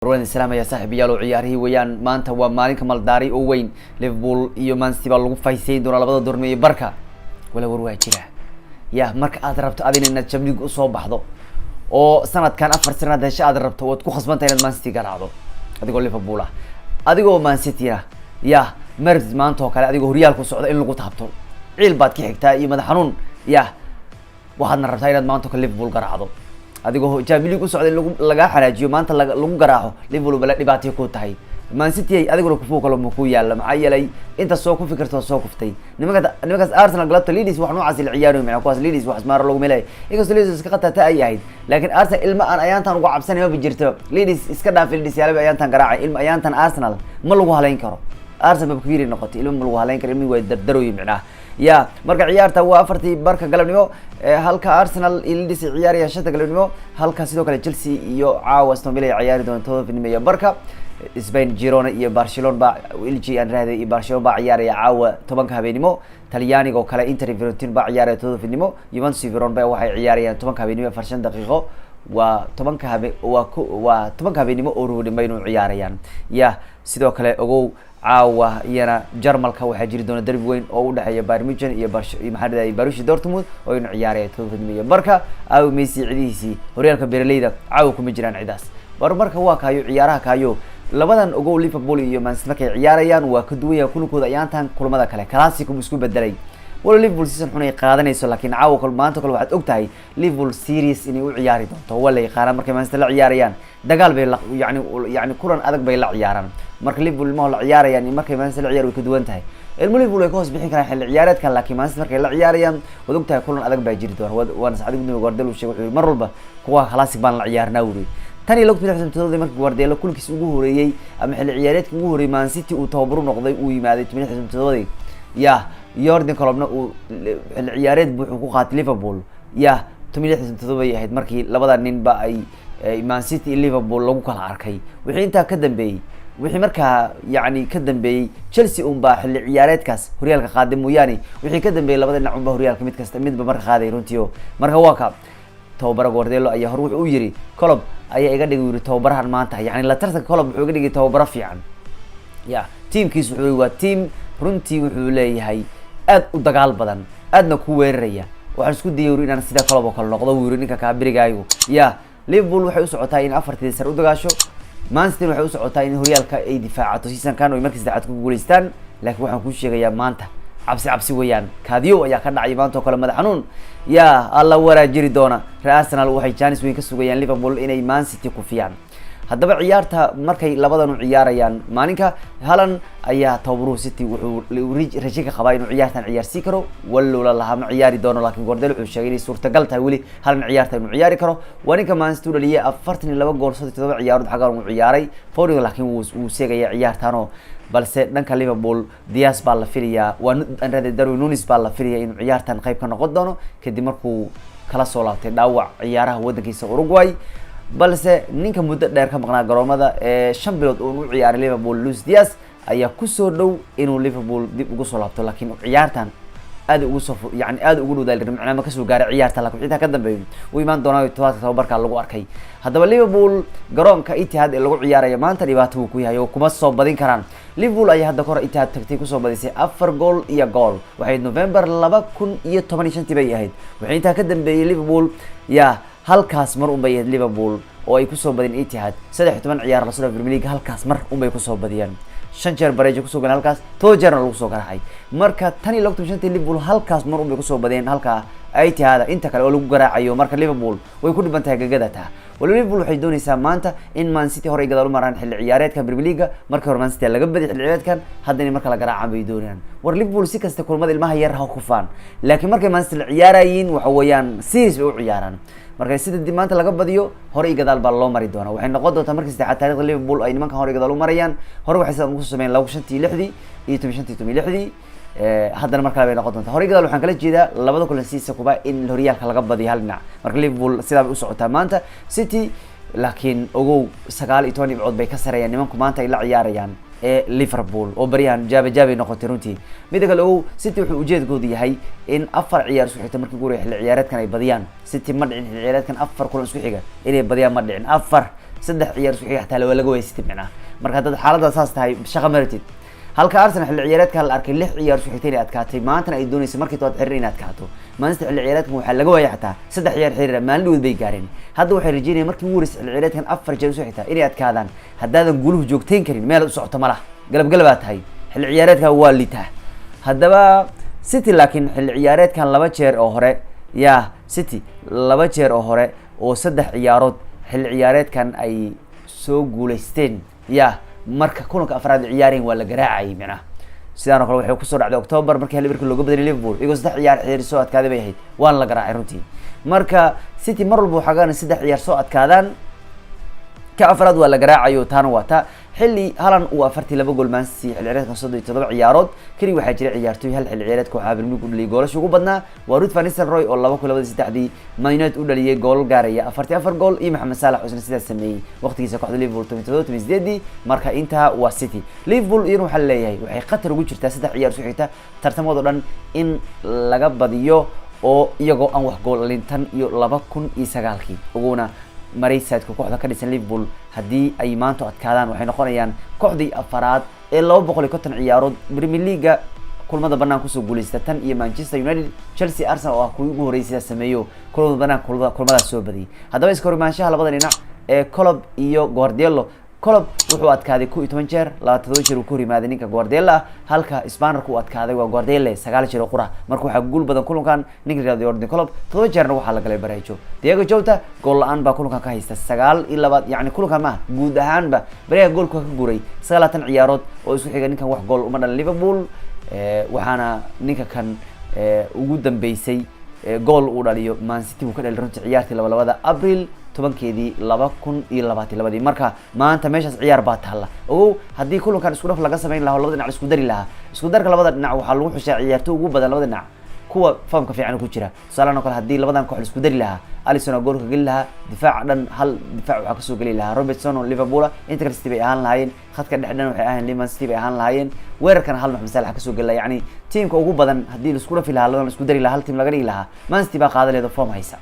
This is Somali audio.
روان السلام يا صاحبي يالو عياره ويان maanta waa maalin kamal daari oo weyn Liverpool iyo Man City baa lagu faysayn doona labada dormeey barka wala war jira ya marka aad rabto adina inaad Champions League u soo baxdo oo sanadkan 4 sanaad hesha aad rabto waad ku khasbantahay inaad Man City garaacdo adigoo Liverpool adigoo Man City ya marz maanta oo kale adigoo horyaalku socdo in lagu taabto ciil baad ka xigtaa iyo madax xanuun ya waxaadna rabtaa inaad maanta ka Liverpool garaacdo adigoo Champions League u socday laga xaraajiyo maanta lagu garaaco Liverpool bala dhibaato ku tahay Man City adigoo ku fuuqalo ma ku yaala maxay yeelay inta soo ku fikirto soo kuftay nimankaas Arsenal galabta Leeds wax noocaas la ciyaaro macna kuwaas Leeds wax maar lagu meelay inkastoo Leeds iska qatata ay ahayd laakiin Arsenal ilma aan ayaantan ugu cabsanay ma jirto Leeds iska dhaaf Leeds yaala ayaantan garaacay ilma ayaantan Arsenal ma lagu haleyn karo Arsenal ma fiirin noqotay ilma ma lagu haleyn karo ilmi way dardarooyin macna ya marka ciyaarta waa afartii barka galabnimo halka Arsenal Leeds ciyaaraya shanta galabnimo halka sidoo kale Chelsea iyo Aston Villa ciyaari doonto finimaya barka Spain Girona iyo Barcelona ba LG aan raadey iyo Barcelona ba ciyaaraya caawa 10 habeenimo Talyaaniga oo kale Inter Fiorentina ba ciyaaraya 7 finimo Juventus Verona ba waxay ciyaarayaan 10 habeenimo 4 daqiiqo waa 10 habeenimo oo ruudimay inuu ciyaarayaan ya sidoo kale ogow caawa iyana Jarmalka waxa jiri doona derbi weyn oo u dhaxeeya Bayern Munich iyo Borussia Dortmund oo inuu ciyaaraya 7 finimo barka Messi cidiisi horyaalka Beerleyda caawa kuma jiraan cidaas marka waa kaayo ciyaaraha kaayo labadan ogow Liverpool iyo Man City markay ciyaarayaan waa ka duwaya kulkooda ayaantan kulamada kale classico isku bedelay wala Liverpool season xunay qaadanayso laakiin caawa maanta kale waxaad ogtahay Liverpool series inay u ciyaari doonto wala qaran markay Man City la ciyaarayaan dagaal bay yani kulan adag bay la ciyaaraan marka Liverpool ma la ciyaarayaan markay Man City la ciyaar way ka duwan tahay Liverpool ay ka hoos bixin karaan xilli ciyaareedkan laakiin Man City markay la ciyaarayaan wad ogtahay kulan adag bay jiri doona waan saacad gudniga Guardiola sheegay mar walba kuwa classic baan la ciyaarnaa wuri tani loo xisabtooday markii Guardiola kulkiis ugu horeeyay ama xilli ciyaareedkii ugu horeeyay Man City uu tababar noqday uu yimaaday xisabtooday ya Jordan Kloppna uu xilli ciyaareed buu ku qaatay Liverpool ya xisabtooday ahayd markii labada nin ba ay Man City iyo Liverpool lagu kala arkay wixii inta ka dambeeyay wixii markaa yani ka dambeeyay Chelsea baa xilli ciyaareedkaas horyaalka qaaday mooyaane wixii ka dambeeyay labada dhinac baa horyaalka mid kasta midba marka qaaday runtii marka waa ka tababar Guardiola ayaa hor wuxuu yiri Klopp ayaa iga dhigay yiri tababarahan maanta yani la tartanka Klopp wuxuu iga dhigay tababaro fiican ya teamkiis wuxuu waa team runtii wuxuu leeyahay aad u dagaal badan aadna ku weeraraya waxaan isku dayay inaan sida Klopp oo kale noqdo wiiro ninka ka birigaayo ya Liverpool waxay u socotaa in afartii sar u dagaasho Man City waxay u socotaa in horyaalka ay difaacato season kan oo markii saddexaad ku guuleystaan laakiin waxaan ku sheegayaa maanta cabsi weeyaan kaadiyo ayaa ka dhacay maanta oo kale madax xanuun ya alla waraajiri doona Arsenal waxay chance weyn ka sugayaan Liverpool inay Man City ku fiyaan haddaba ciyaarta markay labadan u ciyaarayaan maalinka Haaland ayaa tababaru City wuxuu rajo ka qabaa inuu ciyaartan ciyaarsi karo walla laha ma ciyaari doono laakiin Guardiola wuxuu sheegay inay suurtagal tahay wali Haaland ciyaarta inuu ciyaari karo waninka Man City dhaliyay 42 gool 37 ciyaarood xagaan uu ciyaaray Foden laakiin uu sheegay ciyaartano balse dhanka Liverpool Diaz baa la filayaa waan Darwin Núñez baa la filayaa inuu ciyaartan qayb ka noqon doono kadib markuu kala soo laabtay dhaawac ciyaaraha wadankiisa Uruguay balse ninka muddo dheer ka maqnaa garoomada 5 bilood oo uu ciyaaray Liverpool Luis Diaz ayaa ku soo dhow inuu Liverpool dib ugu soo laabto laakiin ciyaartan aad ugu soo aad ugu dhawday macna ma ka soo gaaray ciyaarta laakiin inta ka dambeeyay uu imaan doonaa tababarka lagu arkay haddaba Liverpool garoonka Etihad ee lagu ciyaarayo maanta dhibaato uu ku yahay oo kuma soo badin karaan Liverpool ayaa hadda kor Etihad tagtay ku soo badisay 4 gool iyo gool waxay November 2015 bay ahayd waxay inta ka dambeeyay Liverpool ya halkaas mar bay Liverpool oo ay ku soo badin Etihad 13 ciyaar la soo Premier League halkaas mar bay ku soo badiyaan 5 jeer bareejo ku soo galeen halkaas 2 jeer lagu soo garaacay marka tani lagtu shantii Liverpool halkaas mar bay ku soo badiyeen halka Etihad inta kale oo lagu garaacayo marka Liverpool way ku dhibantahay gagadata wala Liverpool waxay doonaysaa maanta in Man City hore gadaal u maraan xilli ciyaareedka Premier League marka hore Man City laga badiyay xilli ciyaareedkan haddana marka la garaacan bay doonayaan war Liverpool si kasta kulmada ilmaha yar ha ku faan laakiin markay Man City la ciyaarayeen waxa weeyaan series u ciyaaraan marka sida maanta laga badiyo hore i gadaal baa loo mari doona waxay noqon doontaa markii saddexaad taariikhda Liverpool ay nimanka hore gadaal u marayaan hore waxay sidoo ugu sameeyeen 2006 iyo 2006 haddana marka bay noqon doontaa hore gadaal waxaan kala jeedaa labada kulan siisa kuba in horyaalka laga badiyo hal dhinac marka Liverpool sidaa u socotaa maanta City laakiin ogow 19 dhibcood bay ka sareeyaan nimanku maanta ay la ciyaarayaan Liverpool oo bariyan jaabe noqotay runtii mid kale oo City wuxuu ujeedkoodu yahay in 4 ciyaar isku xigta markii guuray xilli ciyaareedkan ay badiyaan City ma dhicin xilli ciyaareedkan 4 kulan isku xiga inay badiyaan ma dhicin 4 saddex ciyaar isku xiga xataa laga waysatay macnaha marka dad xaaladda saas tahay shaqa maratid halka Arsenal xilli ciyaareedkan la arkay 6 ciyaar isku xigtay inay adkaatay maantana ay doonayso markii tood xiriir inay adkaato maanta xilli ciyaareedkan waxa laga waayay xataa 3 ciyaar xiriir maalin dhow bay gaareen hadda waxay rajeynayaan markii ugu horeysay xilli ciyaareedkan 4 jeer isku xigtay inay adkaadaan haddaadan guuluhu joogteen karin meel u socoto malaha galab tahay xilli ciyaareedkan waa liitaa haddaba City laakiin xilli ciyaareedkan 2 jeer oo hore City 2 jeer oo hore oo 3 ciyaarood xilli ciyaareedkan ay soo guuleysteen marka kulanka afraad ciyaareen waa la garaacay macna sidaan oo kale waxay ku soo dhacday October markii Liverpool looga badalay Liverpool iyagoo 3 ciyaar xiriir soo adkaaday bay ahayd waan la garaacay runtii marka City mar walba waxa gaan 3 ciyaar soo adkaadaan ka afraad waa la garaacayo tan wata xilli Haaland uu 42 gool Man City xilli ciyaareedkan 37 ciyaarood kali waxa jiray ciyaartoy hal xilli ciyaareed kooxaha Premier League u dhaliyay goolasho ugu badnaa waa Ruud van Nistelrooy oo 223 Man United u dhaliyay gool gaaraya 44 gool iyo Mohamed Salah oo sidaas sameeyay waqtigiisa kooxda Liverpool 17 marka inta waa City Liverpool iyo waxa leeyahay waxay qatar ugu jirtaa 3 ciyaar isku xigta tartamada dhan in laga badiyo oo iyagoo aan wax gool lintan iyo 2009kii uguna maraysaadka kooxda ka dhisan Liverpool hadii ay maanta adkaadaan waxay noqonayaan kooxdii afaraad ee 250 ciyaarood Premier League kulmada banaan kusoo guuleystay tan iyo Manchester United Chelsea Arsenal oo kuwii ugu horeysay sameeyo kulmada banaan kulmadaas soo badiyay haddaba iska hormaanshaha labada dhinac ee Klopp iyo Guardiola Klopp wuxuu adkaaday 12 jeer 27 jeer uu ku rimaaday ninka Guardiola halka Spanish ku adkaaday waa Guardiola 9 jeer oo qura marka waxa guul badan kulankan ninka Jurgen Klopp 7 jeerna waxa la galay Barejo Diego Jota gool la'aan baa kulankan ka haysta 9 iyo 2 yani kulankan ma guud ahaanba Barejo goolka ka guuray 9 ciyaarood oo isku xiga ninkan wax gool uma dhalin Liverpool waxaana ninka kan ugu dambeysay gool uu dhaliyo Man City uu ka dhalay runtii ciyaartii 2 April 10keedii 2022 marka maanta meeshaas ciyaar baa taala oo hadii kulankan isku dhaf laga sameyn lahaa labada dhinac isku dari lahaa isku darka labada dhinac waxa lagu xushaa ciyaarto ugu badan labada dhinac kuwa fahamka fiican ku jira salaano kale hadii labadan koox isku dari lahaa Alisson oo goolka gali lahaa difaac dhan hal difaac waxa ka soo gali lahaa Robertson oo Liverpool inta kale City bay ahaan lahaayeen khadka dhexdhan waxay ahaan Man City bay ahaan lahaayeen weerarkan hal Mohamed Salah ka soo gali yani teamka ugu badan hadii la isku dhafi lahaa labadan isku dari lahaa hal team laga dhigi lahaa Man City baa qaadaleedo form haysa